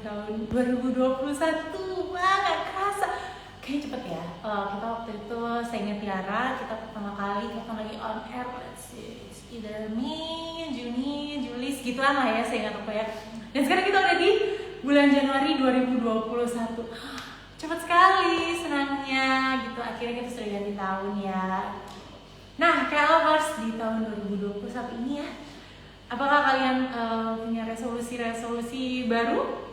tahun 2021. Wah, gak kerasa. Kayaknya cepet ya. Kita waktu itu, saya ingat Tiara, kita pertama kali kapan lagi on air, let's see, it's either Mei, Juni, Juli, segituan lah ya, saya ingat apa ya. Dan sekarang kita udah di bulan Januari 2021. Cepet sekali, senangnya gitu. Akhirnya kita sudah ganti tahun ya. Nah, kayak lovers di tahun 2021 ini ya, apakah kalian punya resolusi-resolusi baru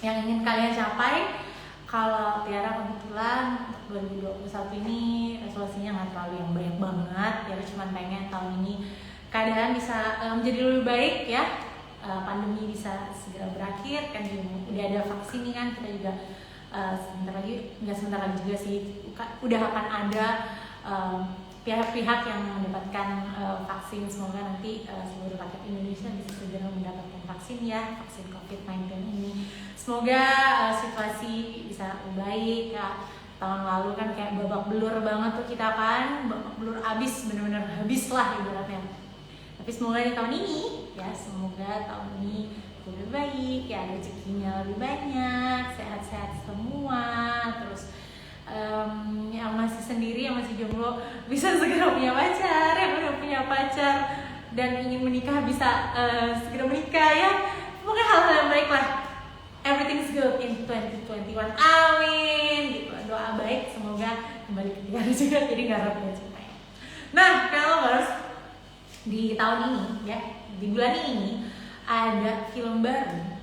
yang ingin kalian capai? Kalau Tiara kebetulan untuk 2021 ini resolusinya nggak terlalu yang banyak banget. Tiara cuma pengen tahun ini keadaan bisa menjadi lebih baik ya. Pandemi bisa segera berakhir kan, udah ada vaksin nih kan, kita juga sebentar lagi, nggak sebentar lagi juga sih, udah akan ada pihak-pihak yang mendapatkan vaksin. Semoga nanti seluruh rakyat Indonesia bisa segera mendapatkan vaksin ya, vaksin COVID-19 ini. Semoga situasi bisa lebih baik ya. Tahun lalu kan kayak babak belur banget tuh kita kan, babak belur abis, bener-bener habis lah ibaratnya. Tapi semoga di tahun ini ya, semoga tahun ini lebih baik ya, rezekinya lebih banyak, sehat-sehat semua. Terus yang masih sendiri, yang masih jomblo bisa segera punya pacar, yang udah punya pacar dan ingin menikah bisa segera menikah ya. Pokoknya hal-hal yang baik lah. Everything's good in 2021. Amin gitu. Doa baik semoga kembali ke Tiara juga, jadi nggak repot cuma ya. Nah, lovers, di tahun ini ya, di bulan ini ada film baru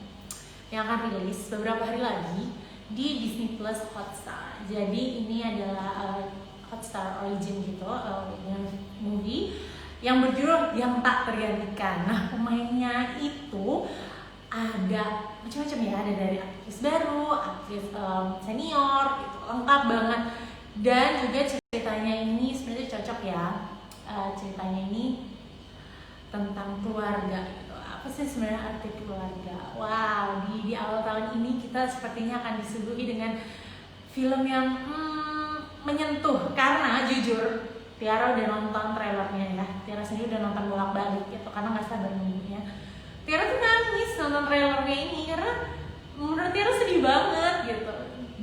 yang akan rilis beberapa hari lagi di Disney Plus Hotstar. Jadi ini adalah Hotstar Origin gitu, dengan movie yang berjudul Yang Tak Tergantikan. Nah, pemainnya itu ada macam-macam ya, ada dari aktris baru, aktris senior, gitu, lengkap banget. Dan juga ceritanya ini sebenarnya cocok ya, ceritanya ini tentang keluarga gitu. Apa sih sebenarnya arti keluarga? Wow, di awal tahun ini kita sepertinya akan disuguhi dengan film yang menyentuh, karena jujur Tiara udah nonton trailernya ya, Tiara sendiri udah nonton bolak-balik gitu karena nggak sabar nunggunya. Tiara tuh nangis nonton trailernya ini karena menurut Tiara sedih banget gitu.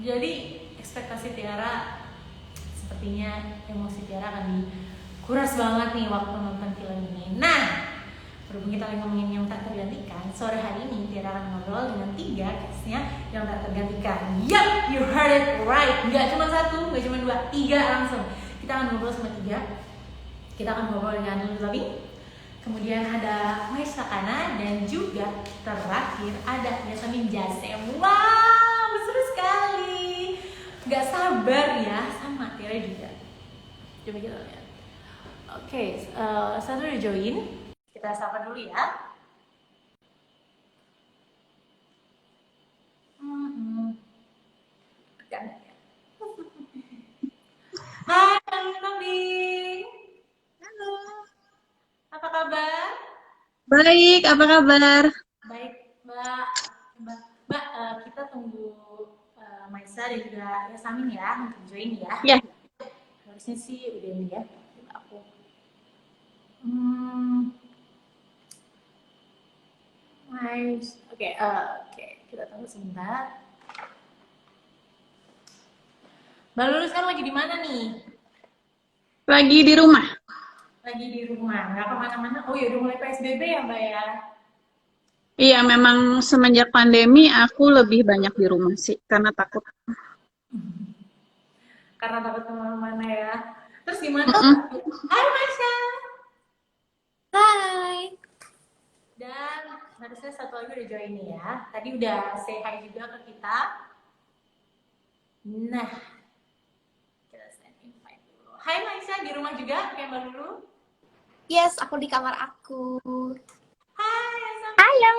Jadi ekspektasi Tiara, sepertinya emosi Tiara akan dikuras banget nih waktu nonton film ini. Nah, berhubung kita lagi ngomongin yang tak tergantikan, sore hari ini Tiara akan ngobrol dengan 3 case-nya yang tak tergantikan. Yup, you heard it right. Nggak cuma 1, nggak cuma 2, 3 langsung. Kita akan ngobrol sama 3. Kita akan ngobrol dengan Lulu Zabing, kemudian ada Maisha Kana, dan juga terakhir ada Yasamin Jasem. Wow, seru sekali. Nggak sabar ya, sama Tiara juga. Coba kita lihat. Oke, satu udah join. Kita sapa dulu ya. Hai, Nabi. Halo. Apa kabar? Baik, apa kabar? Baik, Mbak. Mbak, kita tunggu Maisa dan juga Yasamin ya untuk join ya. Ya, Harusnya sih udah ini ya. Aku. Hmm, nice. Oke, kita tunggu sebentar. Mbak Lulu sekarang lagi di mana nih? lagi di rumah. Lagi di rumah, nggak kemana-mana. Oh ya, udah mulai PSBB ya Mbak ya? Iya, memang semenjak pandemi aku lebih banyak di rumah sih, karena takut. Karena takut kemana-mana ya. Terus gimana? Mm-mm. Hai Masya. Hai. Dan harusnya satu lagi udah join nih ya. Tadi udah say hi juga ke kita. Nah, kita send invite dulu. Hai Maisha, di rumah juga kayak Mbak Lulu. Yes, aku di kamar aku. Hai Asam. Halo.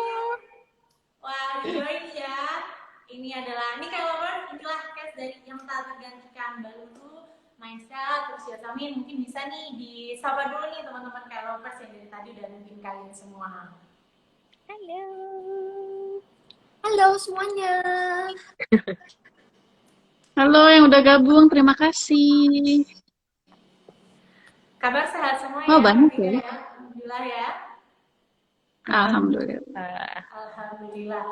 Wah, join ya. Ini kayak lovers, inilah case dari Yang Tak Tergantikan, Mbak Lulu, Maisha, terus Yasamin. Mungkin bisa nih disapa dulu nih teman-teman kayak lovers yang dari tadi udah nungguin kalian semua. Halo. Halo semuanya. Halo yang udah gabung, terima kasih. Kabar sehat semua Oh, ya? banyak ya. Alhamdulillah ya. Alhamdulillah. Alhamdulillah.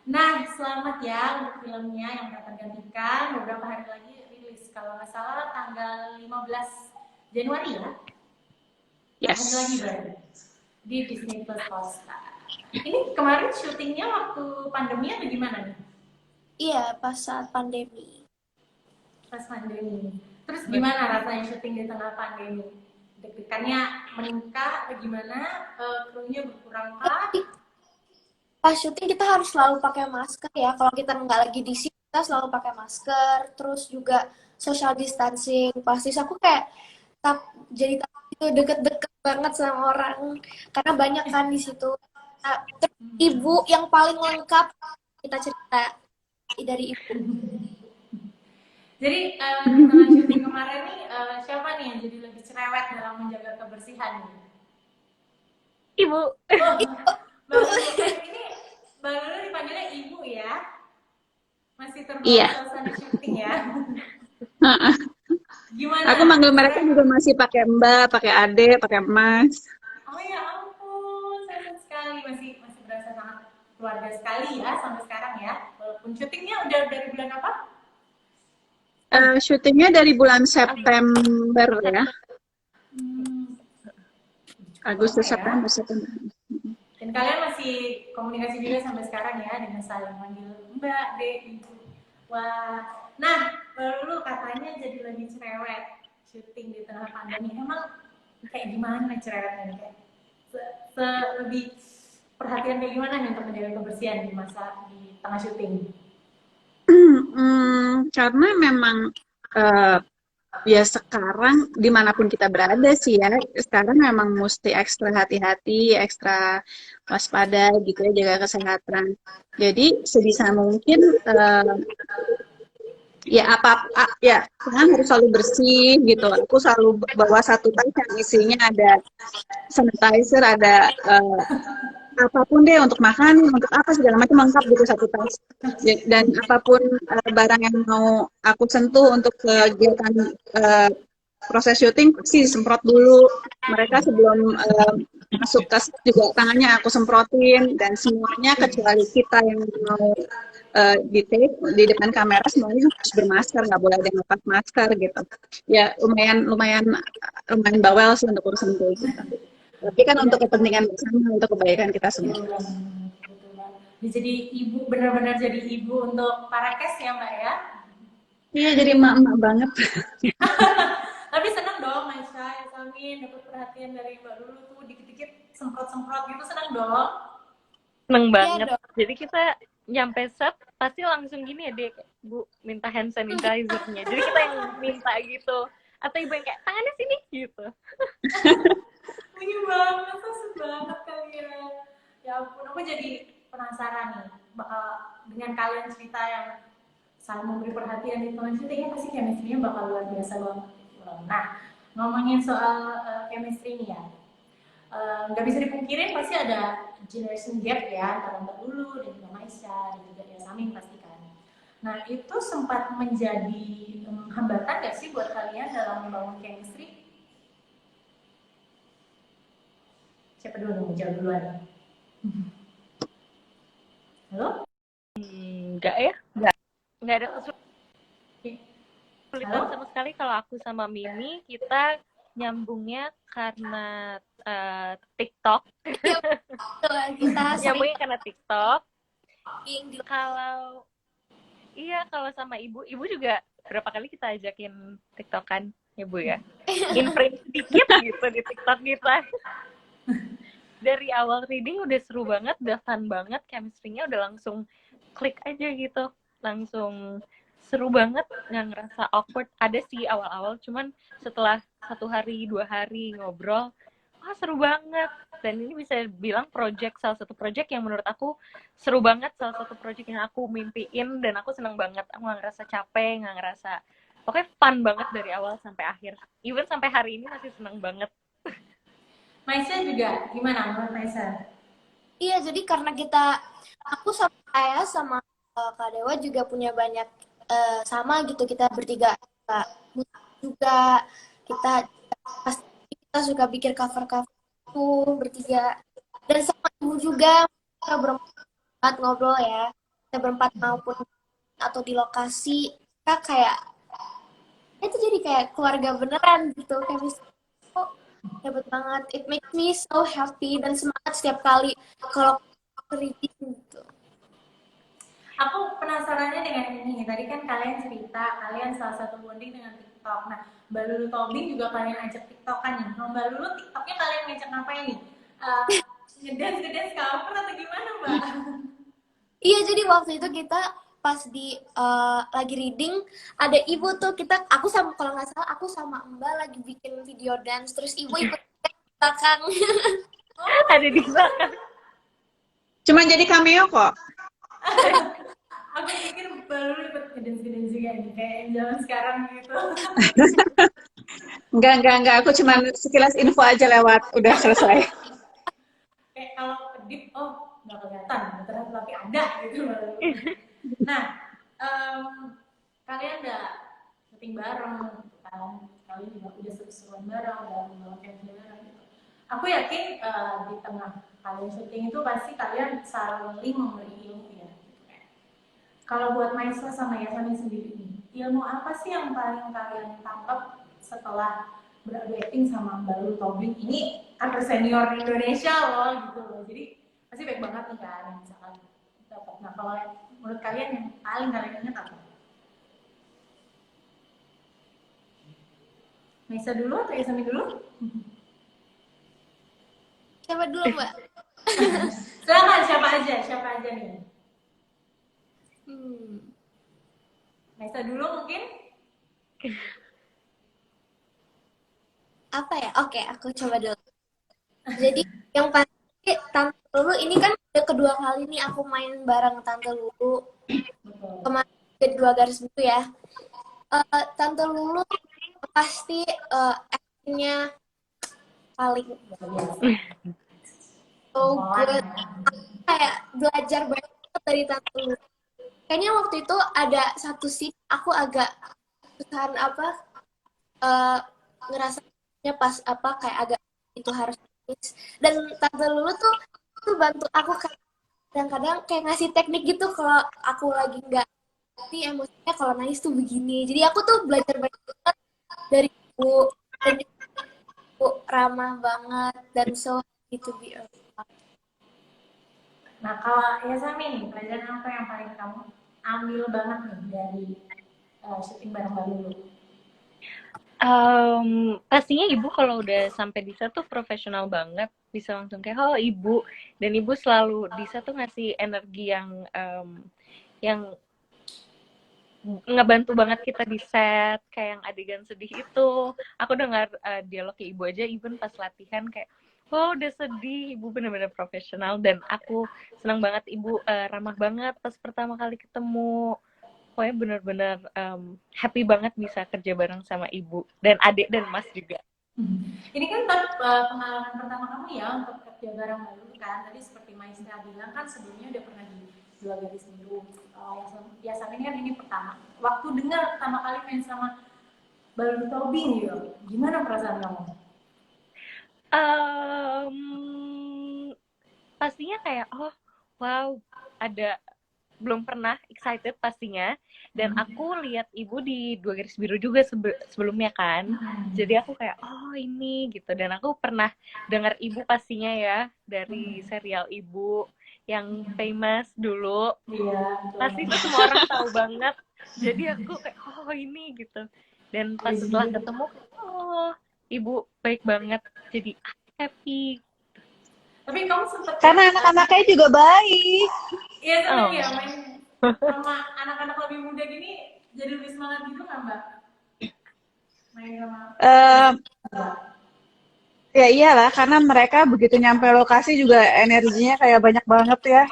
Nah, selamat ya untuk filmnya yang akan gantikan beberapa hari lagi rilis. Kalau nggak salah tanggal 15 Januari ya. Tak hari lagi Yes. berarti di Disney Plus Hotstar. Ini kemarin syutingnya waktu pandemi atau gimana nih? Iya, pas saat pandemi. Pas pandemi. Terus gimana rasanya syuting di tengah pandemi? Deg-degannya meningkat atau gimana? Krunya berkurang kah? Pas syuting kita harus selalu pakai masker ya. Kalau kita nggak lagi di sini, kita selalu pakai masker. Terus juga social distancing. Pasti aku kayak tak jadi takut itu deket-deket banget sama orang. Karena banyak kan di situ. Nah, terus ibu yang paling lengkap kita cerita dari ibu. Jadi di tengah syuting kemarin nih siapa nih yang jadi lebih cerewet dalam menjaga kebersihan nih? Ibu. Oh, Mbak Lulu ini Mbak Lulu dipanggilnya ibu ya? Masih terbawa Iya. suasana syuting ya? Heeh. Gimana? Aku manggil mereka juga masih pakai Mbak, pakai Ade, pakai Mas. Oh ya ampun, sayang sekali masih berasa sangat keluarga sekali ya sampai sekarang ya. Walaupun syutingnya udah dari bulan apa? Syutingnya dari bulan September ya, Hmm, cukup lama Agustus, ya. September, September. Dan kalian masih komunikasi juga sampai sekarang ya dengan saling manggil Mbak, Dek, Ibu. Wah, nah baru katanya jadi lebih cerewet syuting di tengah pandemi. Emang kayak gimana cerewetnya nih? Kayak lebih perhatian kayak gimana nih untuk menjaga kebersihan di masa di tengah syuting? Karena memang eh, ya sekarang dimanapun kita berada sih ya, sekarang memang mesti ekstra hati-hati, ekstra waspada gitu ya, jaga kesehatan. Jadi sebisa mungkin ya ya kan harus selalu bersih gitu. Aku selalu bawa satu tas yang isinya ada sanitizer, ada apapun deh untuk makan, untuk apa segala macam lengkap gitu satu tas. Dan apapun barang yang mau aku sentuh untuk kegiatan uh, proses syuting pasti disemprot dulu. Mereka sebelum masuk ke set juga tangannya aku semprotin dan semuanya kecuali kita yang mau di take di depan kamera semuanya harus bermasker, nggak boleh ada yang lepas masker gitu. Ya lumayan lumayan lumayan bawel sih untuk urusan itu gitu. Tapi kan untuk kepentingan bersama, untuk kebaikan kita semua. Betul banget, betul banget. Jadi ibu benar-benar jadi ibu untuk para cast ya Mbak ya. Iya, jadi emak-emak banget. Tapi seneng dong Maisha, Yasamin dapat perhatian dari Mbak Lulu tuh dikit-dikit semprot-semprot gitu seneng dong. Seneng Iya banget. dong. Jadi kita nyampe set pasti langsung gini ya dek, Bu minta hand sanitizer-nya. Jadi kita yang minta gitu. Atau ibu yang kayak tangannya sini gitu. Ini banget, seru banget kalian. Ya ampun, aku jadi penasaran nih bakal dengan kalian cerita yang saling memberi perhatian di tengah syutingnya pasti chemistry-nya bakal luar biasa banget. Nah, ngomongin soal chemistry nih ya, nggak bisa dipungkirin pasti ada generation gap ya antara Mbak Lulu dan juga Maisha dan juga Yasamin pastikan. Nah itu sempat menjadi hambatan nggak sih buat kalian dalam membangun chemistry? Siapa dulu yang mau jawab duluan? Halo? Enggak ya? Enggak ada kesulitan Halo? sama sekali kalau aku sama Mimi. Kita nyambungnya karena TikTok. Iya, betul. Kita sering Nyambungnya karena TikTok. di Kalau kalau sama ibu juga berapa kali kita ajakin TikTokan ya Bu ya. Imprint sedikit gitu di TikTok kita. Dari awal reading udah seru banget, udah fun banget, chemistry-nya udah langsung klik aja gitu. Langsung seru banget, nggak ngerasa awkward. Ada sih awal-awal, cuman setelah 1 hari, 2 hari ngobrol, wah seru banget. Dan ini bisa bilang salah satu project yang menurut aku seru banget, salah satu project yang aku mimpiin, dan aku seneng banget. Aku nggak ngerasa capek, nggak ngerasa, pokoknya fun banget dari awal sampai akhir. Even sampai hari ini masih seneng banget. Maisha juga gimana menurut Maisha? Iya, jadi karena aku sama saya sama Kak Dewa juga punya banyak sama gitu, kita bertiga juga, kita pasti kita suka bikin cover-cover itu bertiga, dan sama ibu juga kita berempat ngobrol ya. kita berempat maupun atau di lokasi, kita kayak itu jadi kayak keluarga beneran gitu. Kayak misalnya hebat banget. It makes me so happy dan semangat setiap kali kalau reading gitu. Aku penasarannya dengan ini. Tadi kan kalian cerita, kalian salah satu bonding dengan TikTok. Nah, Mbak Lulu Tobing juga kalian ajak TikTokan nih. Kalau Mbak Lulu TikToknya kalian ngajak ngapain nih? Ngedance cover atau gimana, Mbak? Iya, jadi waktu itu kita pas di lagi reading ada ibu tuh, aku sama, kalau nggak salah aku sama Mbak lagi bikin video dance, terus ibu ikut belakang. Ada di belakang. Cuma jadi cameo kok. Aku pikir Mbak Lulu ikut ngedance juga nih, kayak yang zaman sekarang gitu. Enggak. Aku cuma sekilas info aja lewat, udah selesai. Kayak kalau kedip, oh nggak kelihatan, ternyata tapi ada gitu Mbak Lulu. Nah, kalian udah syuting bareng gitu kan, kalian juga udah seru-seruan bareng, udah membangun chemistry bareng gitu. Aku yakin di tengah kalian syuting itu pasti kalian saling memberi ilmu ya. Gitu kan. Kalau buat Maisa sama Yasmin sendiri nih, ilmu apa sih yang paling kalian tangkap setelah beradu acting sama Mbak Lulu Tobing? Ini aktor senior Indonesia loh gitu loh, jadi pasti baik banget nih kan yang misalkan dapat. Nah, kalau menurut kalian yang paling kalian ingat apa? Maisa dulu atau Yasmin dulu? Siapa dulu, Mbak? Silakan, siapa aja nih. Maisa dulu mungkin. Apa ya? Oke, aku coba dulu. Jadi yang pasti Tante Lulu ini kan udah kedua kali nih aku main bareng Tante Lulu. Kemarin jadi 2 garis biru ya. Tante Lulu pasti actingnya paling so good. Aku kayak belajar banyak dari Tante Lulu. Kayaknya waktu itu ada satu scene aku agak kesusahan ngerasanya pas kayak agak itu harus nangis. Dan Tante Lulu tuh bantu aku kayak kadang-kadang kayak ngasih teknik gitu kalau aku lagi nggak ngerti emosinya kalau nangis tuh begini. Jadi aku tuh belajar banyak banget dari ibu, dan ibu ramah banget dan so happy to be around. Nah, kalau Yasmin nih, pelajaran apa yang paling kamu ambil banget nih dari syuting bareng Mbak Lulu? Pastinya ibu kalau udah sampai di sana tuh profesional banget, bisa langsung kayak oh ibu, dan ibu selalu di sana tuh ngasih energi yang ngebantu banget kita di set, kayak yang adegan sedih itu aku dengar dialognya ibu aja even pas latihan kayak oh udah sedih, ibu bener-bener profesional dan aku senang banget ibu ramah banget pas pertama kali ketemu. Pokoknya bener-bener happy banget bisa kerja bareng sama ibu dan adik dan mas juga. Ini kan pengalaman pertama kamu ya untuk kerja bareng Mbak Lulu kan. Tadi seperti Maisha bilang kan sebelumnya udah pernah di 2 garis biru. Yasmin kan ini pertama. Waktu dengar pertama kali main sama Mbak Lulu Tobing gitu, gimana perasaan kamu? Pastinya kayak oh wow, ada belum pernah excited pastinya, dan aku lihat ibu di 2 garis biru juga sebelumnya kan, jadi aku kayak oh ini gitu, dan aku pernah dengar ibu pastinya ya dari serial ibu yang famous dulu. Iya, Pasti itu semua orang tahu banget, jadi aku kayak oh ini gitu, dan pas setelah ketemu oh ibu baik banget, jadi happy. Tapi kamu sempet Karena anak-anaknya juga baik. iya tapi ya main sama anak-anak lebih muda gini jadi lebih semangat gitu nggak Mbak? Main sama Ya iyalah, karena mereka begitu nyampe lokasi juga energinya kayak banyak banget ya.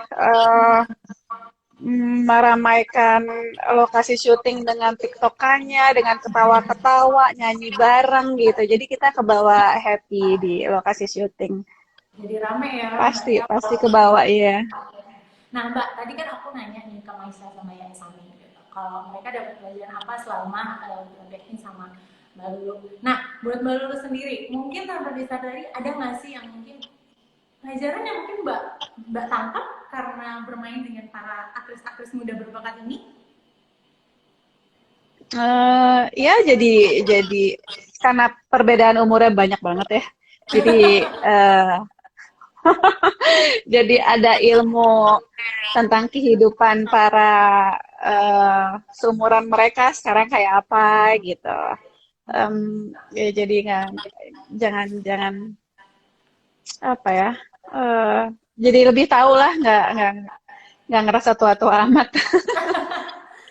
Meramaikan lokasi syuting dengan tiktokannya, dengan ketawa-ketawa, nyanyi bareng gitu. Jadi kita kebawa happy di lokasi syuting. jadi rame ya Pasti, Mbak ya. pasti kebawa iya. Nah Mbak, tadi kan aku nanya nih ke Maisa sama Yasmin gitu. Kalau mereka dapat pelajaran apa selama backing sama Mbak Lulu. Nah, buat Mbak Lulu sendiri, mungkin tanpa disadari ada nggak sih yang mungkin pelajaran yang mungkin Mbak tangkap karena bermain dengan para aktris-aktris muda berbakat ini? Ya jadi karena perbedaan umurnya banyak banget ya. Jadi jadi ada ilmu tentang kehidupan para seumuran mereka sekarang kayak apa gitu. Ya jadi nggak jangan apa ya. eh, jadi lebih tahu lah nggak ngerasa tua-tua amat.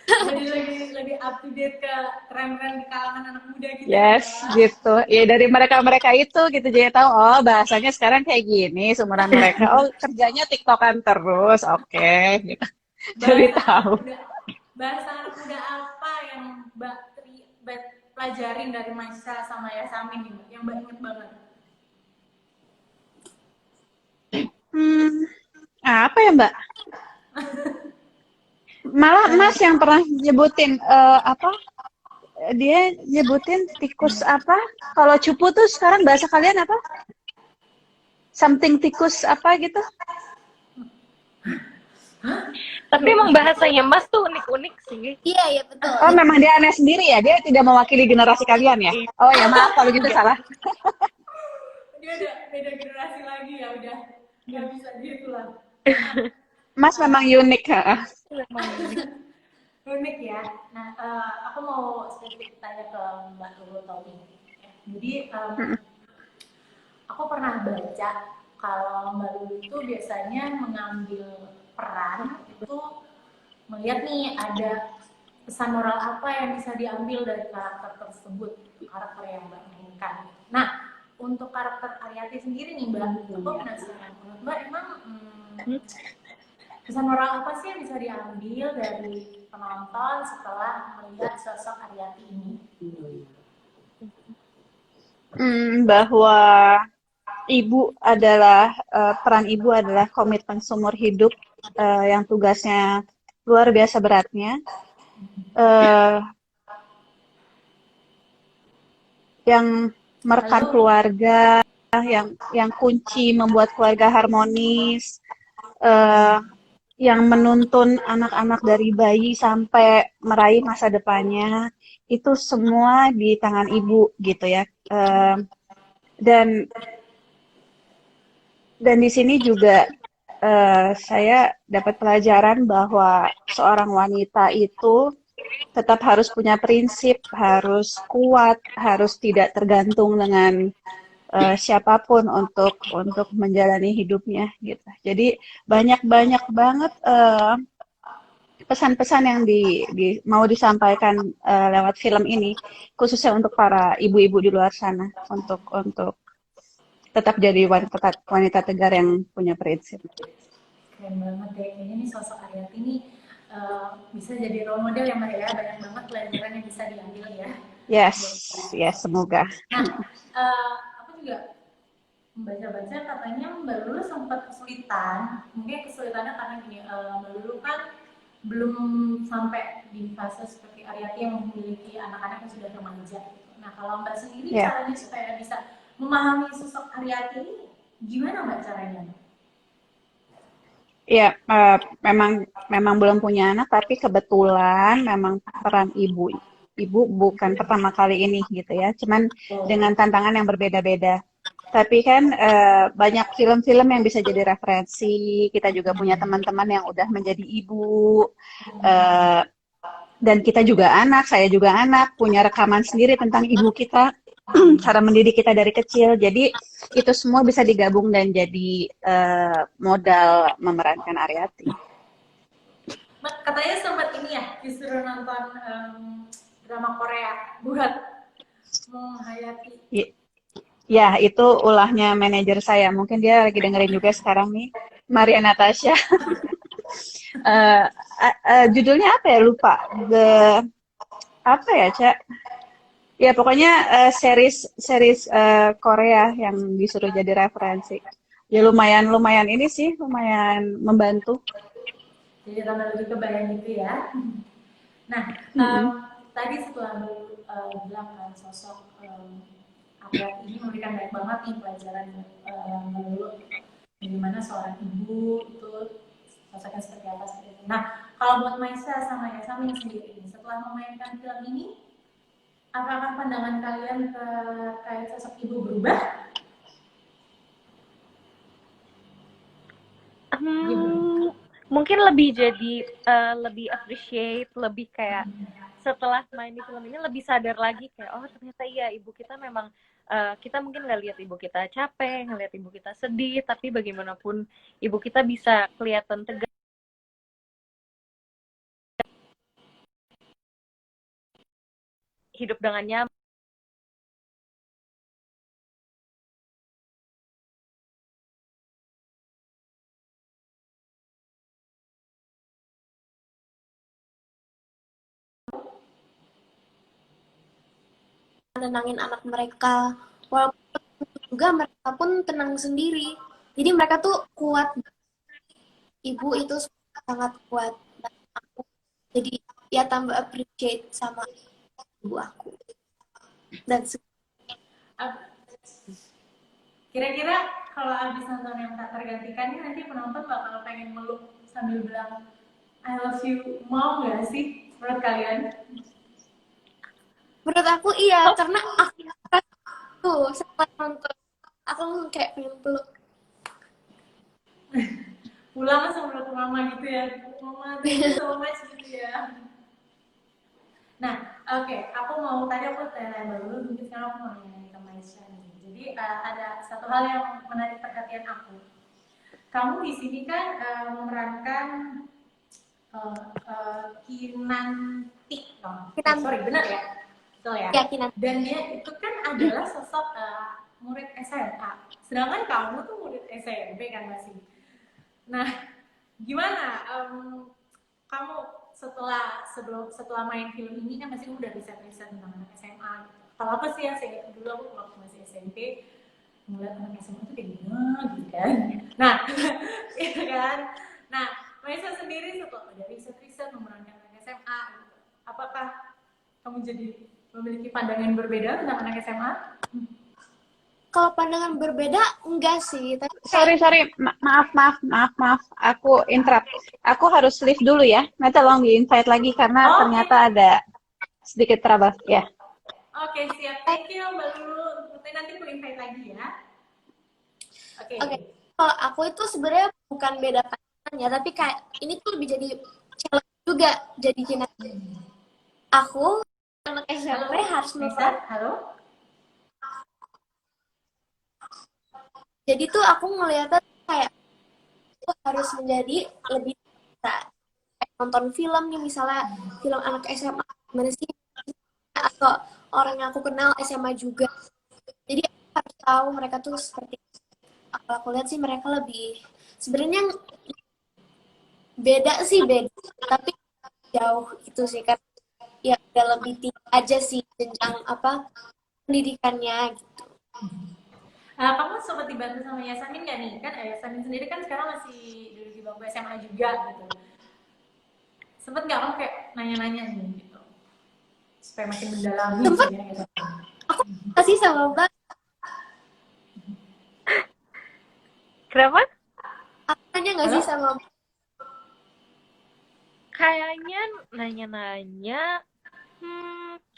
Jadi lebih up to date ke tren-tren di kalangan anak muda gitu ya, Yes, Mbak. gitu. Ya dari mereka-mereka itu gitu jadi tahu oh bahasanya sekarang kayak gini seumuran mereka. Oh kerjanya TikTokan terus. Oke, gitu. Jadi Bahasa anak tahu. muda, bahasa anak muda apa yang Mbak pelajarin dari Maisa sama Yasamin nih, Mbak? Yang Mbak inget banget? Hmm, apa ya Mbak? Malah Mas yang pernah nyebutin apa? Dia nyebutin tikus apa? Kalau cupu tuh sekarang bahasa kalian apa? Something tikus apa gitu? Tapi emang bahasanya Mas tuh unik-unik sih. Iya, iya betul. Oh memang dia aneh sendiri ya? Dia tidak mewakili generasi kalian ya? Oh ya maaf kalau gitu salah. Dia udah beda generasi lagi ya, udah nggak bisa gitu lah. Mas memang unik. Ha. Emang unik. Unik ya. Nah, aku mau spesifik tanya ke Mbak Lulu Tommy. Jadi, aku pernah baca kalau Mbak Lulu itu biasanya mengambil peran itu melihat nih ada pesan moral apa yang bisa diambil dari karakter tersebut, karakter yang Mbak mainkan. Nah, untuk karakter Aryati sendiri nih Mbak, aku penasaran. Menurut Mbak emang pesan moral apa sih yang bisa diambil dari penonton setelah melihat sosok Aryati ini? Bahwa peran ibu adalah komitmen seumur hidup yang tugasnya luar biasa beratnya, yang merekan Halo, keluarga, yang kunci membuat keluarga harmonis, yang menuntun anak-anak dari bayi sampai meraih masa depannya, itu semua di tangan ibu gitu ya. Dan di sini juga saya dapat pelajaran bahwa seorang wanita itu tetap harus punya prinsip, harus kuat, harus tidak tergantung dengan siapapun untuk menjalani hidupnya gitu. Jadi banyak banget pesan-pesan yang mau disampaikan lewat film ini, khususnya untuk para ibu-ibu di luar sana untuk tetap jadi wanita tegar yang punya prinsip. keren banget deh. Kayaknya nih sosok Aryati ini bisa jadi role model ya Mbak ya. Banyak banget pelajaran yang bisa diambil ya. Yes, semoga. Nah, aku juga membaca-baca katanya Mbak Lulu sempat kesulitan. Mungkin kesulitannya karena gini, Mbak Lulu kan belum sampai di fase seperti Aryati yang memiliki anak-anak yang sudah remaja. Nah, kalau Mbak sendiri Ya. caranya supaya bisa memahami sosok Aryati ini gimana Mbak caranya? Ya, memang belum punya anak, tapi kebetulan memang peran ibu bukan pertama kali ini gitu ya, cuman dengan tantangan yang berbeda-beda. Tapi kan banyak film-film yang bisa jadi referensi. Kita juga punya teman-teman yang udah menjadi ibu, dan kita juga anak, saya juga anak, punya rekaman sendiri tentang ibu kita, cara mendidik kita dari kecil. Jadi itu semua bisa digabung dan jadi modal memerankan Aryati. Mbak, katanya sempat ini ya, disuruh nonton drama Korea buat menghayati. Ya, itu ulahnya manajer saya. Mungkin dia lagi dengerin juga sekarang nih, Maria Natasha. Judulnya apa ya? Lupa. Apa ya, Cak? Ya, pokoknya series Korea yang disuruh jadi referensi. Ya lumayan ini sih, lumayan membantu. Jadi tambah lebih kebayang gitu ya. Nah, tadi setelah bilang kan sosok Aryati ini memberikan banyak banget nih pelajaran dulu bagaimana seorang ibu itu sosoknya seperti apa seperti itu. Nah, kalau buat Maisa sama Yasamin sendiri, setelah memainkan film ini, apakah pandangan kalian terkait sosok ibu berubah? Mungkin lebih jadi lebih appreciate, lebih kayak setelah main di film ini lebih sadar lagi kayak oh ternyata iya ibu kita memang kita mungkin nggak lihat ibu kita capek, ngelihat ibu kita sedih, tapi bagaimanapun ibu kita bisa kelihatan tegas, hidup dengan nyaman. Nenangin anak mereka, walaupun juga mereka pun tenang sendiri. Jadi mereka tuh kuat, ibu itu sangat kuat. Dan aku jadi ya tambah appreciate sama ibu aku. Dan Kira-kira kalau abis nonton yang tak tergantikan ini nanti penonton bakal pengen meluk sambil bilang I love you, mau nggak sih menurut kalian? menurut aku iya, karena aku tuh setelah nonton aku langsung kayak pengen peluk. Pulang langsung meluk mama gitu ya, mama thank you so much gitu ya. Nah, oke, aku mau tadi aku tanya dulu, mungkin sekarang aku mau nanya ke Maisha nih. Jadi ada satu hal yang menarik perhatian aku. Kamu di sini kan memerankan Kinanti, sorry benar ya? Betul ya? Keyakinan. Dan dia itu kan adalah sosok murid SMA. Sedangkan kamu tuh murid SMP kan masih. Nah, gimana kamu setelah main film ini kan masih udah riset tentang anak SMA gitu. Kalau apa sih yang saya dulu aku waktu masih SMP ngeliat anak SMA tuh kayak gimana gitu kan. Nah, gitu kan. Nah, Maisa sendiri setelah ada riset memerankan anak SMA gitu. Apakah kamu jadi memiliki pandangan berbeda tentang anak SMA? Kalau pandangan berbeda enggak sih, tapi Sorry, maaf. Aku interrupt. Aku harus leave dulu ya. Nanti tolong di-invite lagi karena ternyata ada sedikit trouble. Ya. Oke, siap. Thank you, Mbak Lulu. Nanti aku invite lagi ya. Oke. Kalau aku itu sebenarnya bukan beda pandangannya, tapi kayak ini tuh lebih jadi challenge juga jadi Kinanti. Aku anak SMP harus memeran. Halo. Jadi tuh aku ngeliatnya kayak aku harus menjadi lebih bisa nonton film nih, misalnya film anak SMA gimana sih, atau orang yang aku kenal SMA juga. Jadi aku harus tahu mereka tuh seperti kalau aku lihat sih mereka lebih sebenarnya beda, tapi jauh itu sih kan ya udah lebih tinggi aja sih jenjang pendidikannya gitu. Kamu sempat dibantu sama Yasamin nggak nih? Kan Yasamin sendiri kan sekarang masih duduk di bangku SMA juga gitu. Sempet nggak kamu kayak nanya-nanya nih gitu? Supaya makin mendalami. Sempet. Aku kasih sama Mbak. Kenapa? Aku nanya nggak sih sama Mbak? Kayaknya nanya-nanya,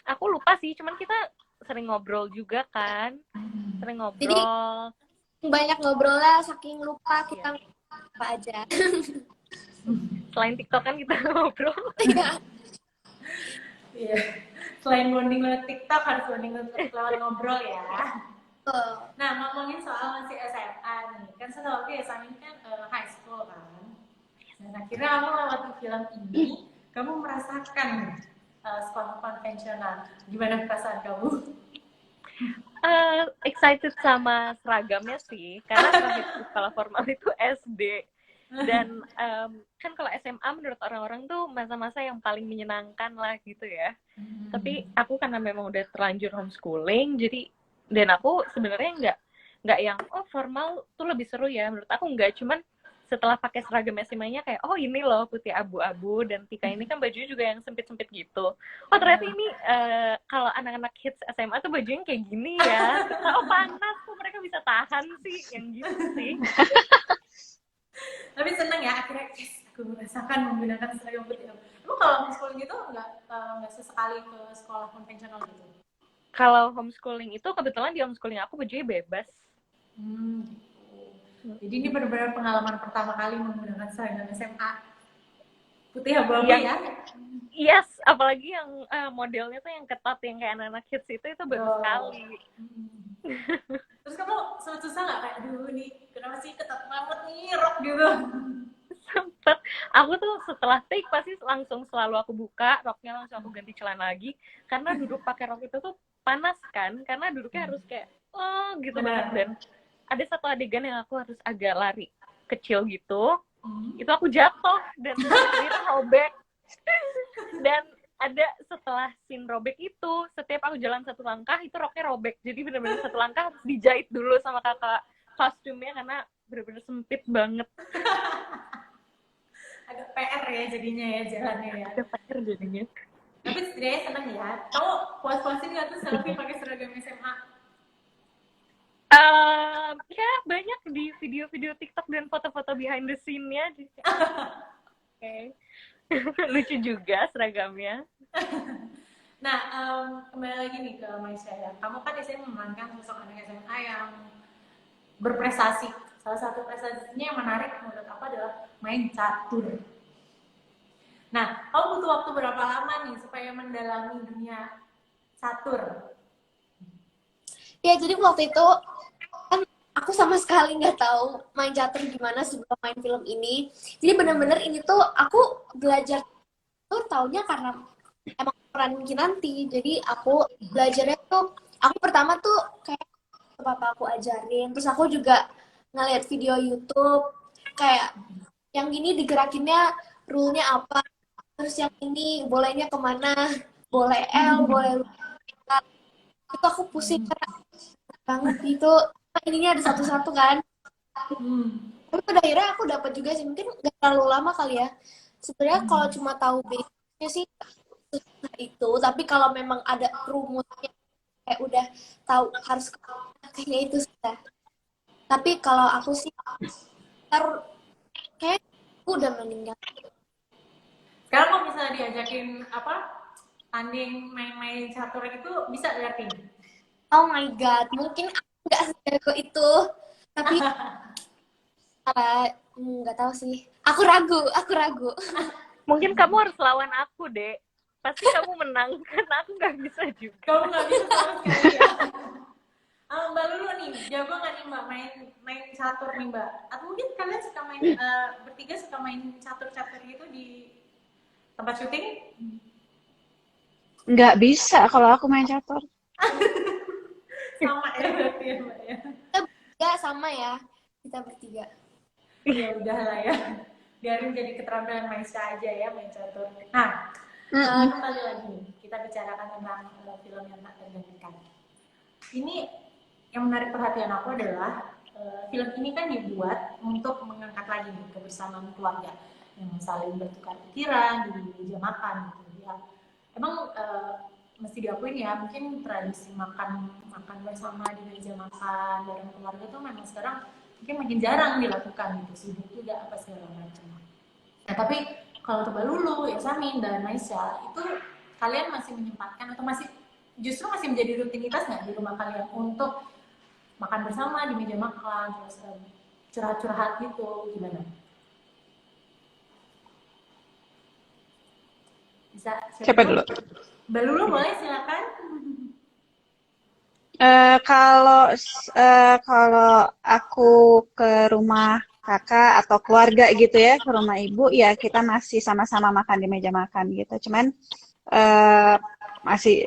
aku lupa sih, cuman kita sering ngobrol juga kan, sering ngobrol. Jadi banyak ngobrolnya saking lupa kita apa aja. Selain TikTok kan kita ngobrol. Iya. Selain bonding lewat TikTok harus bonding lewat ngobrol ya. Nah, ngomongin soal masih SMA nih, kan setelah waktu Yasamin kan high school kan. Dan akhirnya kamu lewat film ini, kamu merasakan sekolah konvensional. Gimana perasaan kamu? Excited sama seragamnya sih, karena terakhir sekolah formal itu SD. Dan kan kalau SMA menurut orang-orang tuh masa-masa yang paling menyenangkan lah gitu ya. Tapi aku karena memang udah terlanjur homeschooling, jadi dan aku sebenarnya nggak yang formal tuh lebih seru ya, menurut aku nggak. Cuman setelah pakai seragam SMA-nya kayak ini loh putih abu-abu, dan Tika ini kan bajunya juga yang sempit-sempit gitu. Ternyata ini kalau anak-anak hits SMA tuh bajunya kayak gini ya. Panas kok mereka bisa tahan sih, yang gitu sih. Tapi seneng ya akhirnya merasakan menggunakan seragam putih. Emang kalau homeschooling itu nggak sesekali ke sekolah konvensional gitu? Kalau homeschooling itu kebetulan di homeschooling aku bajunya bebas. Gitu. Jadi ini benar-benar pengalaman pertama kali menggunakan seragam SMA putih abu-abu Yang ya? yes, apalagi yang modelnya tuh yang ketat yang kayak anak-anak kids itu baru sekali. Terus kamu susah nggak kayak, aduh nih kenapa sih ketat banget nih rok gitu? Sempet. Aku tuh setelah take pasti langsung selalu aku buka roknya, langsung aku ganti celana lagi karena duduk pakai rok itu tuh panas kan, karena duduknya harus kayak gitu banget. Dan ada satu adegan yang aku harus agak lari kecil gitu, itu aku jatuh dan itu robek. Dan ada setelah scene robek itu, setiap aku jalan satu langkah itu roknya robek, jadi benar-benar satu langkah harus dijahit dulu sama kakak kostumnya karena benar-benar sempit banget. Agak PR ya jadinya ya jalannya ya. Ada PR jadinya. Tapi setidaknya seneng ya. Kamu puas-puasin nggak tuh selfie pakai seragam SMA? Ya banyak di video-video TikTok dan foto-foto behind the scene-nya. Oke. Lucu juga seragamnya. Nah, kembali lagi nih ke Maisha ya. Kamu kan di sini memerankan sosok anak SMA yang berprestasi. Salah satu prestasinya yang menarik menurut aku adalah main catur. Nah, kamu butuh waktu berapa lama nih supaya mendalami dunia catur? Ya, jadi waktu itu kan aku sama sekali nggak tahu main catur gimana sebelum main film ini. Jadi bener-bener ini tuh aku belajar tuh taunya karena emang peran Kinanti. Jadi aku belajarnya tuh, aku pertama tuh kayak papa aku ajarin. Terus aku juga ngeliat video YouTube kayak yang gini digerakinnya rule-nya apa. Terus yang ini bolehnya kemana, boleh L, boleh lupa. Itu aku pusing karena banget gitu. Ininya ada satu-satu kan. Tapi pada akhirnya aku dapat juga sih, mungkin gak terlalu lama kali ya. Sebenarnya kalau cuma tahu basicnya sih susah itu, tapi kalau memang ada rumusnya kayak udah tahu harus kemana, kayaknya itu susah. Tapi kalau aku sih kayak aku udah meninggal. Sekarang kalau misalnya diajakin tanding main-main catur itu bisa berarti? Oh my god, mungkin aku nggak sejago itu, tapi nggak tahu sih. Aku ragu. Mungkin kamu harus lawan aku, Dek. Pasti kamu menang karena aku nggak bisa juga. Kamu nggak bisa sama sekali ya? Mbak Lulu nih, jago nggak nih Mbak main catur nih Mbak? Atau mungkin kalian suka main bertiga suka main catur-catur gitu di tempat syuting? Nggak bisa kalau aku main catur. Sama ya berarti ya Mbak ya? Kita sama ya, kita bertiga. Ya udahlah ya, biarin jadi keterampilan Maisha aja ya main catur. Nah, kembali lagi kita bicarakan tentang film yang tak tergantikan. Ini yang menarik perhatian aku adalah film ini kan dibuat untuk mengangkat lagi kebersamaan keluarga yang saling bertukar pikiran di meja makan gitu ya. Emang mesti diakuin ya, mungkin tradisi makan bersama di meja makan bareng keluarga tuh memang sekarang mungkin makin jarang dilakukan gitu, sibuk juga apa segala macam. Nah tapi kalau untuk Mbak Lulu, Yasamin dan Maisha itu kalian masih menyempatkan atau justru masih menjadi rutinitas nggak di rumah kalian untuk makan bersama di meja makan, terus curhat-curhat gitu, gimana? Bisa Siapa dulu? Mbak Lulu boleh silakan. Kalau aku ke rumah kakak atau keluarga gitu ya, ke rumah ibu ya kita masih sama-sama makan di meja makan gitu. Cuman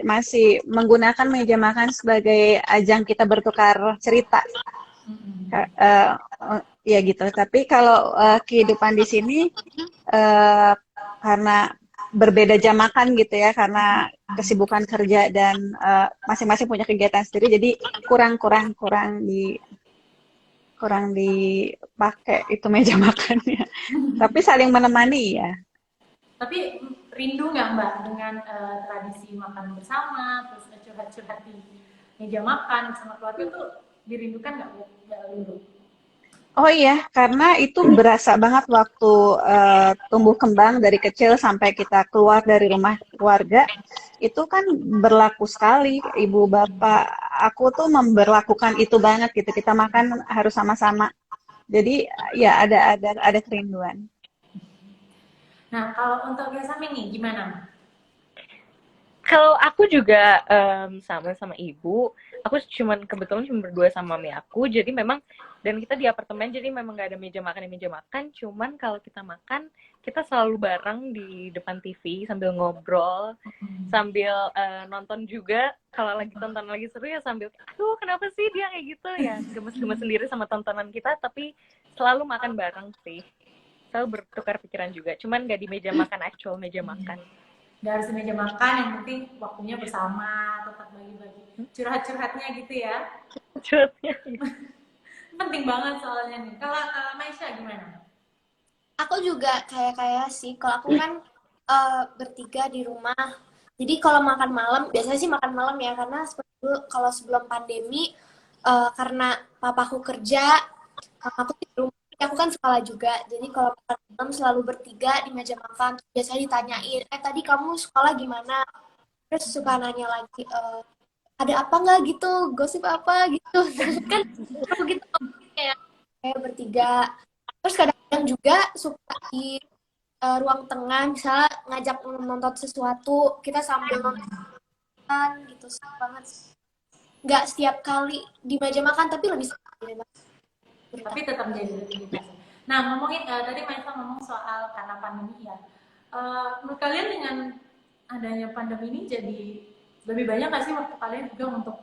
masih menggunakan meja makan sebagai ajang kita bertukar cerita. Ya gitu. Tapi kalau kehidupan di sini karena berbeda jam makan gitu ya, karena kesibukan kerja dan masing-masing punya kegiatan sendiri, jadi kurang dipakai itu meja makannya. Tapi saling menemani ya. Tapi rindu nggak Mbak dengan tradisi makan bersama, terus curhat-curhat di meja makan sama keluarga tuh dirindukan nggak Mbak Lulu? Oh iya, karena itu berasa banget waktu tumbuh kembang dari kecil sampai kita keluar dari rumah keluarga. Itu kan berlaku sekali, ibu bapak. Aku tuh memberlakukan itu banget gitu. Kita makan harus sama-sama. Jadi ya ada kerinduan. Nah, kalau untuk Yasmin nih, gimana? Kalau aku juga sama ibu, aku kebetulan cuma berdua sama mami aku, jadi memang dan kita di apartemen jadi memang nggak ada meja makan, cuman kalau kita makan kita selalu bareng di depan TV sambil ngobrol, sambil nonton juga. Kalau lagi tonton lagi seru ya sambil, aduh kenapa sih dia kayak gitu ya, gemes-gemes sendiri sama tontonan kita, tapi selalu makan bareng sih, selalu bertukar pikiran juga, cuman nggak di meja makan, actual meja makan. Gak harus di meja makan, yang penting waktunya bersama, tetap bagi-bagi curhat-curhatnya gitu ya. Curhatnya. Penting banget soalnya nih. Kalau Maisha gimana? Aku juga kayak sih. Kalau aku kan bertiga di rumah. Jadi kalau makan malam, biasanya sih makan malam ya, karena seperti dulu, kalau sebelum pandemi, karena papaku kerja, aku di rumah, aku kan sekolah juga. Jadi kalau makan malam selalu bertiga di meja makan. Biasanya ditanyain, tadi kamu sekolah gimana? Terus suka nanya lagi, ada apa nggak gitu, gosip apa gitu. Kan aku gitu kayak bertiga. Terus kadang-kadang juga suka di ruang tengah, misalnya ngajak nonton sesuatu, kita sambil nonton gitu, seru banget. Nggak setiap kali di meja makan, tapi lebih sering di meja makan. Tapi tetap menjadi rutinitas. Nah, ngomongin tadi Maisha ngomong soal karena pandemi ya. Menurut kalian dengan adanya pandemi ini jadi lebih banyak nggak sih waktu kalian juga untuk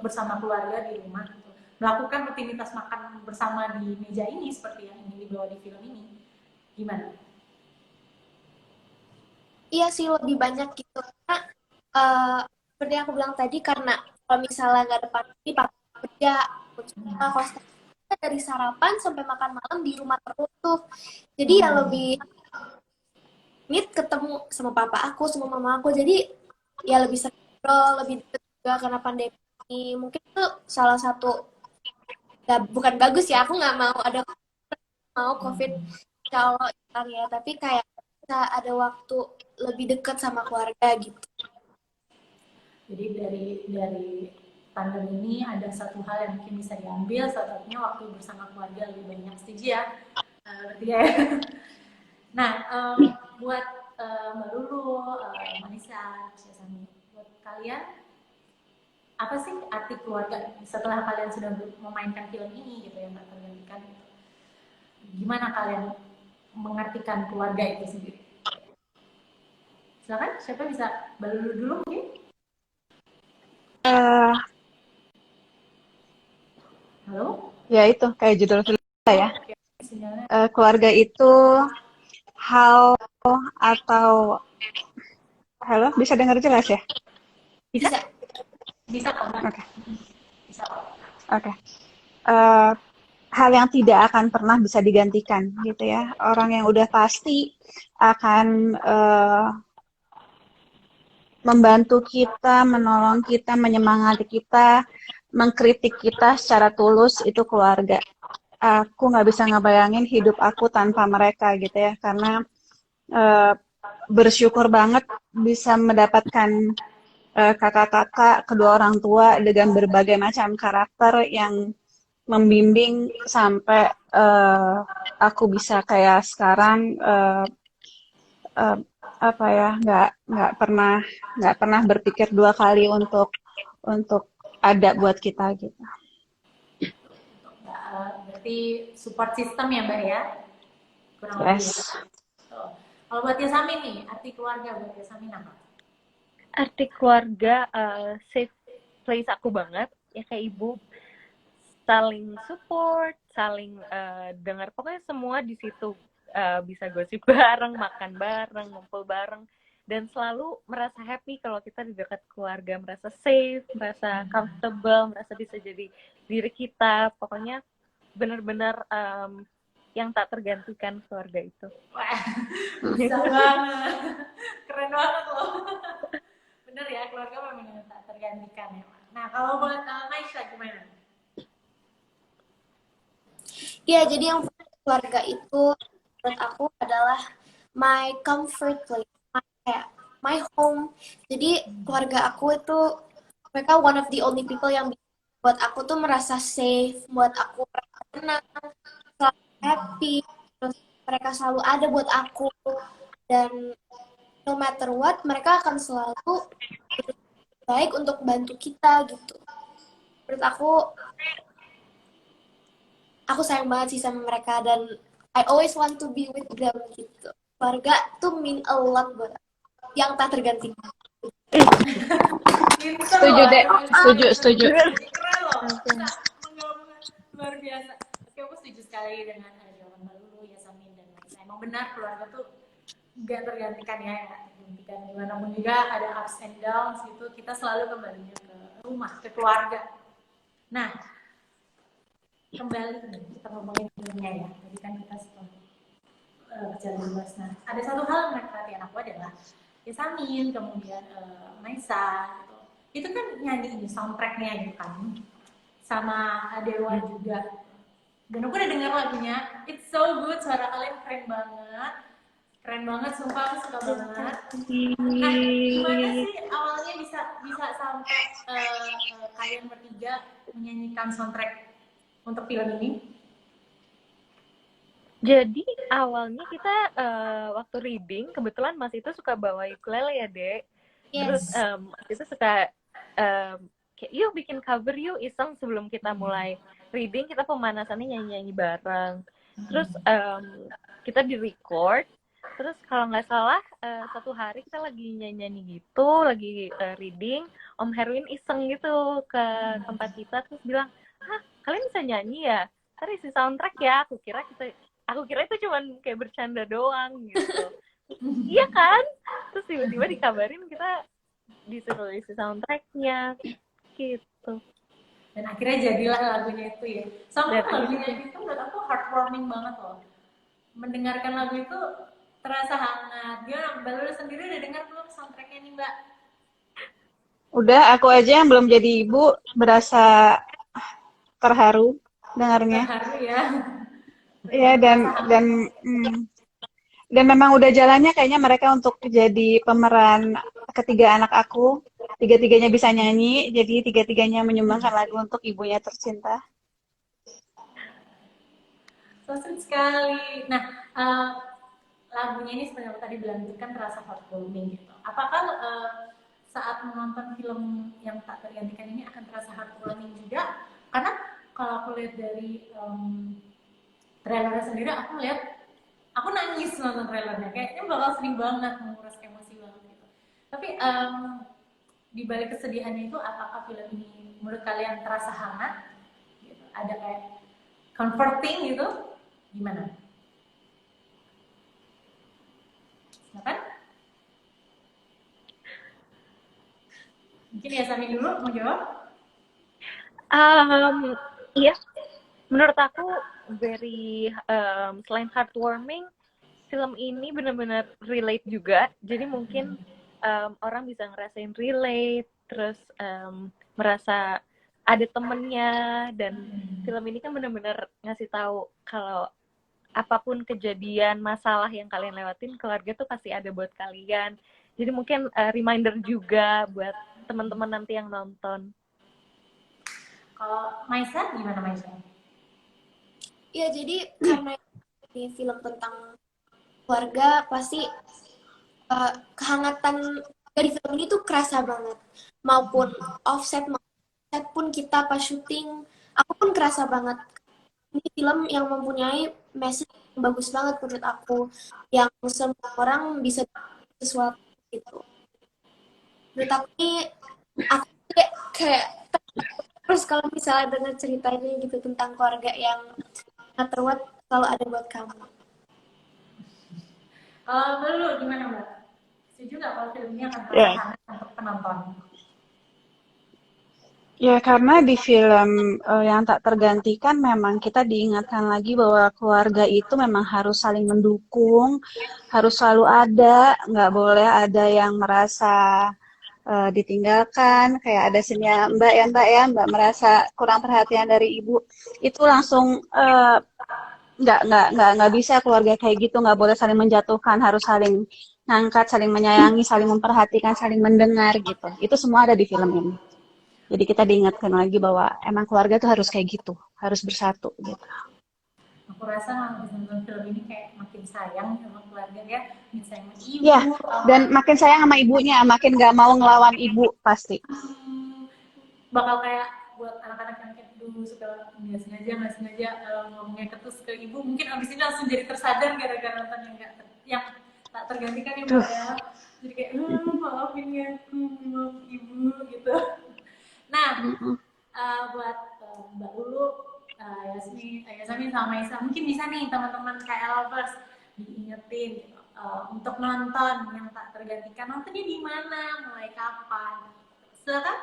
bersama keluarga di rumah gitu? Melakukan rutinitas makan bersama di meja ini seperti yang ini dibawa di film ini. Gimana? Iya sih, lebih banyak gitu. Karena seperti yang aku bilang tadi, karena kalau misalnya nggak ada pandemi, papa kerja, aku juga, kalau sekarang dari sarapan sampai makan malam di rumah terus tuh. Jadi ya lebih meet ketemu sama papa aku, sama mama aku. Jadi ya lebih sering ngobrol, lebih deket juga karena pandemi. Mungkin itu salah satu, ya bukan bagus ya, aku nggak mau COVID, insya Allah hilang ya. Tapi kayak bisa ada waktu lebih dekat sama keluarga gitu. Jadi dari pandemi ini ada satu hal yang mungkin bisa diambil, salah satunya waktu bersama keluarga lebih banyak. Setuju ya? Berarti ya. Nah, buat Mbak Lulu, Manisa, Syazami, buat kalian apa sih arti keluarga setelah kalian sudah memainkan film ini gitu yang tergantikan gitu. Gimana kalian mengartikan keluarga itu sendiri? Silakan, siapa bisa Mbak Lulu dulu mungkin? Eh, Halo? ya itu kayak judul film kita ya. Oke, sinyalnya. Keluarga itu hal atau halo, bisa dengar jelas ya? Bisa. Bisa kok, Mbak. Oke, Bisa kok. oke. Eh, hal yang tidak akan pernah bisa digantikan gitu ya. Orang yang udah pasti akan membantu kita, menolong kita, menyemangati kita, mengkritik kita secara tulus itu keluarga. Aku nggak bisa ngebayangin hidup aku tanpa mereka gitu ya, karena bersyukur banget bisa mendapatkan kakak-kakak, kedua orang tua dengan berbagai macam karakter yang membimbing sampai aku bisa kayak sekarang apa ya nggak pernah berpikir dua kali untuk ada buat kita gitu. Berarti support system ya Mbak ya? Kurang lebih ya. Yes. Kalau buat Yasamin nih, arti keluarga buat Yasamin apa? Arti keluarga safe place aku banget, ya kayak ibu, saling support, saling dengar, pokoknya semua di situ bisa gosip bareng, makan bareng, ngumpul bareng, dan selalu merasa happy kalau kita di dekat keluarga, merasa safe, merasa comfortable, merasa bisa jadi diri kita, pokoknya benar-benar yang tak tergantikan keluarga itu. Wah, bisa banget. Keren banget loh. Bener ya, keluarga memang yang tak tergantikan ya. Nah, kalau buat Maisha gimana? Iya, jadi yang keluarga itu menurut aku adalah my comfort place, kayak my home. Jadi keluarga aku itu mereka one of the only people yang buat aku tuh merasa safe, buat aku merasa tenang, selalu happy, terus mereka selalu ada buat aku dan no matter what mereka akan selalu baik untuk bantu kita gitu. Menurut aku sayang banget sih sama mereka dan I always want to be with them gitu. Keluarga tuh mean a lot buat aku, yang tak tergantikan. Setuju deh, setuju. Keren loh, bisa menggabungkan luar biasa. Oke, aku setuju sekali dengan jawaban Mbak Lulu, Yasamin dan Maisa. Emang benar keluarga tuh gak tergantikan ya, gak tergantikan gimana pun juga ada ups and downs gitu. Kita selalu kembalinya ke rumah, ke keluarga. Nah, kembali nih, kita ngomongin filmnya ya. Tadi kan kita setelah bicara luas. Nah, ada satu hal yang menarik perhatian aku adalah Yasamin, kemudian Maisa gitu. Itu kan nyanyi ini soundtracknya gitu kan, sama Dewa juga. Dan aku udah dengar lagunya, it's so good, suara kalian keren banget, sumpah aku suka banget. Nah, gimana sih awalnya bisa sampai kalian bertiga menyanyikan soundtrack untuk film ini? Jadi awalnya kita waktu reading kebetulan Mas itu suka bawa ukulele ya, Dek. Terus itu suka kayak yuk bikin cover yuk, iseng sebelum kita mulai reading kita pemanasannya nyanyi-nyanyi bareng. Terus kita di record. Terus kalau nggak salah satu hari kita lagi nyanyi-nyanyi gitu, lagi reading, Om Herwin iseng gitu ke tempat kita terus bilang, "Hah, kalian bisa nyanyi ya? Ntar isi soundtrack ya." Aku kira itu cuman kayak bercanda doang gitu. Iya kan? Terus tiba-tiba dikabarin kita disuruh isi soundtracknya gitu. Dan akhirnya jadilah lagunya itu ya. Sampai lagunya itu menurut aku heartwarming banget loh. Mendengarkan lagu itu terasa hangat. Gimana Mbak Lulu sendiri udah dengar belum soundtracknya nih Mbak? Udah, aku aja yang belum jadi ibu berasa terharu dengarnya. Terharu ya. Iya, dan memang udah jalannya kayaknya mereka untuk jadi pemeran ketiga anak aku. Tiga-tiganya bisa nyanyi, jadi tiga-tiganya menyumbangkan lagu untuk ibunya tercinta. So sweet sekali. Nah, lagunya ini seperti yang tadi bilang itu kan terasa heartwarming gitu. Apakah saat menonton film yang tak tergantikan ini akan terasa heartwarming juga? Karena kalau aku lihat dari trailernya sendiri, aku nangis nonton trailernya. Kayaknya bakal sedih banget, menguras emosi banget gitu. Tapi di balik kesedihannya itu, apakah film ini menurut kalian terasa hangat? Gitu. Ada kayak comforting gitu? Gimana? Silakan. Mungkin ya Sami dulu mau jawab? Iya, menurut aku selain heartwarming, film ini benar-benar relate juga. Jadi mungkin orang bisa ngerasain relate, terus merasa ada temennya, dan film ini kan benar-benar ngasih tahu kalau apapun kejadian, masalah yang kalian lewatin, keluarga tuh pasti ada buat kalian. Jadi mungkin reminder juga buat teman-teman nanti yang nonton. Kalau Maisa, gimana Maisa? Ya, jadi karena ini film tentang keluarga, pasti kehangatan dari film ini tuh kerasa banget. Maupun offset pun kita pas syuting, aku pun kerasa banget. Ini film yang mempunyai message yang bagus banget menurut aku, yang semua orang bisa sesuatu gitu. Menurut aku ini, aku kayak terus kalau misalnya dengar ceritanya gitu tentang keluarga yang terwet selalu ada buat kamu. Kalau dulu gimana Mbak? Setuju nggak kalau film ini akan terasa hangat untuk penonton? Ya, karena di film yang tak tergantikan memang kita diingatkan lagi bahwa keluarga itu memang harus saling mendukung, harus selalu ada, nggak boleh ada yang merasa ditinggalkan, kayak ada scene-nya Mbak merasa kurang perhatian dari ibu, itu langsung nggak bisa keluarga kayak gitu, nggak boleh saling menjatuhkan, harus saling ngangkat, saling menyayangi, saling memperhatikan, saling mendengar gitu. Itu semua ada di film ini. Jadi kita diingatkan lagi bahwa emang keluarga tuh harus kayak gitu, harus bersatu gitu. Aku rasa habis nonton film ini kayak makin sayang sama keluarga ya, makin sayang sama ibu. Ya, dan makin sayang sama ibunya, makin nggak mau ngelawan ibu pasti. Bakal kayak buat anak-anak yang kayak dulu suka nggak sengaja ngomongnya ketus ke ibu, mungkin abis ini langsung jadi tersadar gara-gara nonton yang tak tergantikan ya Mbak ya. Jadi kayak maafin ya aku, maaf ibu gitu. Nah, buat Mbak Lulu, Yasmin sama Isa, mungkin bisa nih teman-teman kayak lovers diingetin gitu, untuk nonton yang tak tergantikan, nontonnya di mana, mulai kapan? Silakan.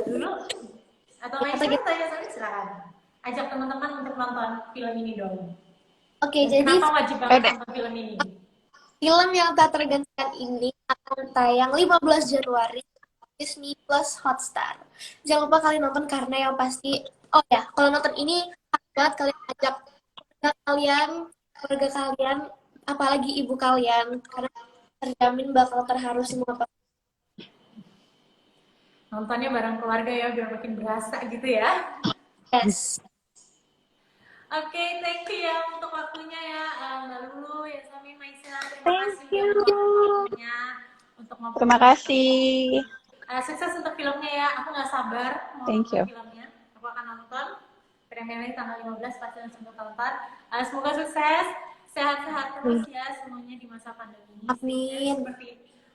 Dulu atau Maisha atau Yasmin, silakan. Ajak teman-teman untuk nonton film ini dong. Oke, Dan jadi kenapa wajib banget nonton film ini? film yang tak tergantikan ini akan tayang 15 Januari Disney Plus Hotstar. Jangan lupa kalian nonton karena yang pasti, oh ya, kalau nonton ini banget kalian ajak keluarga kalian, apalagi ibu kalian, karena terjamin bakal terharu semua. Nontonnya bareng keluarga ya, biar makin berasa gitu ya. Yes. Oke, thank you ya untuk waktunya ya, Mbak Lulu, Yasmin, Maisha. Terima Thank kasih you. untuk waktunya untuk ngobrol. Terima kasih. Sukses untuk filmnya ya. Aku nggak sabar mau Thank you. nonton filmnya. Aku akan nonton. Premiernya tanggal 15 pasti langsung tonton. Semoga sukses, sehat-sehat terus ya semuanya di masa pandemi ini. Amin. Seperti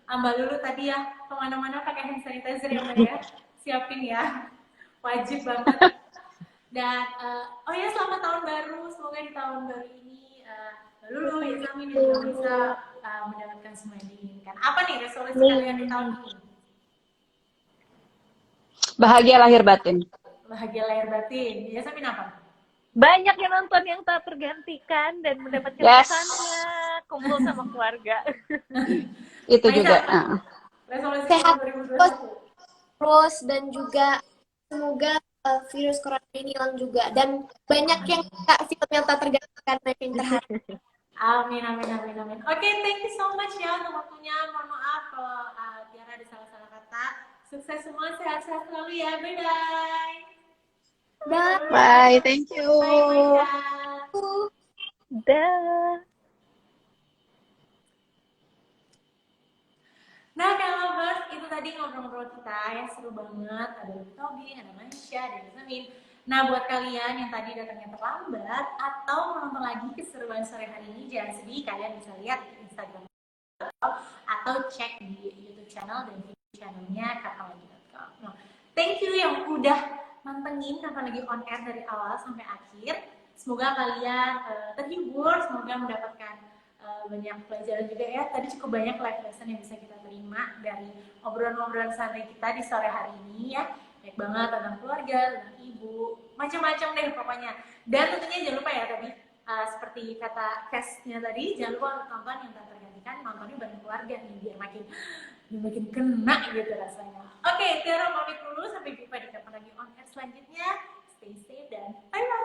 Mbak Lulu tadi ya, kemana-mana pakai hand sanitizer ya Mbak ya. Siapin ya, wajib banget. Dan oh ya, selamat tahun baru. Semoga di tahun baru ini Mbak Lulu, Yasmin juga bisa mendapatkan semua yang diinginkan. Apa nih resolusi kalian di tahun ini? Bahagia lahir batin. Bahagia lahir batin. Yasmin apa? Banyak yang nonton yang tak tergantikan dan mendapatkan pesannya, kumpul sama keluarga. Itu juga. Resolusi Sehat 2021. terus dan juga semoga virus corona ini hilang juga, dan banyak yang film yang tak tergantikan makin terharu. Amin, amin, amin, amin. Oke, thank you so much ya untuk waktunya. Mohon maaf kalau Tiara ada salah-salah kata. Sukses semua, sehat-sehat selalu ya. Bye-bye. Bye, thank you. Bye, Maisha. Dah. Nah, lovers, itu tadi ngobrol-ngobrol kita yang seru banget. Ada Tobi, ada Maisha, ada Yasmin. Nah, buat kalian yang tadi datangnya terlambat atau menonton lagi keseruan sore hari ini, jangan sedih, kalian bisa lihat di Instagram atau cek di YouTube channel dan video channelnya kapanlagi.com. Nah, thank you yang udah mantengin Kapan Lagi on air dari awal sampai akhir. Semoga kalian terhibur, semoga mendapatkan banyak pelajaran juga ya. Tadi cukup banyak life lesson yang bisa kita terima dari obrolan-obrolan santai kita di sore hari ini ya. Baik banget tentang keluarga, tentang ibu, macam-macam deh pokoknya. Dan tentunya jangan lupa ya tadi, seperti kata cast-nya tadi, jangan lupa untuk nonton yang tak tergantikan, nontonnya bareng keluarga nih, biar makin kena gitu rasanya. Oke, Tiara pamit dulu, sampai jumpa di Kapan Lagi on air selanjutnya. Stay safe dan bye-bye.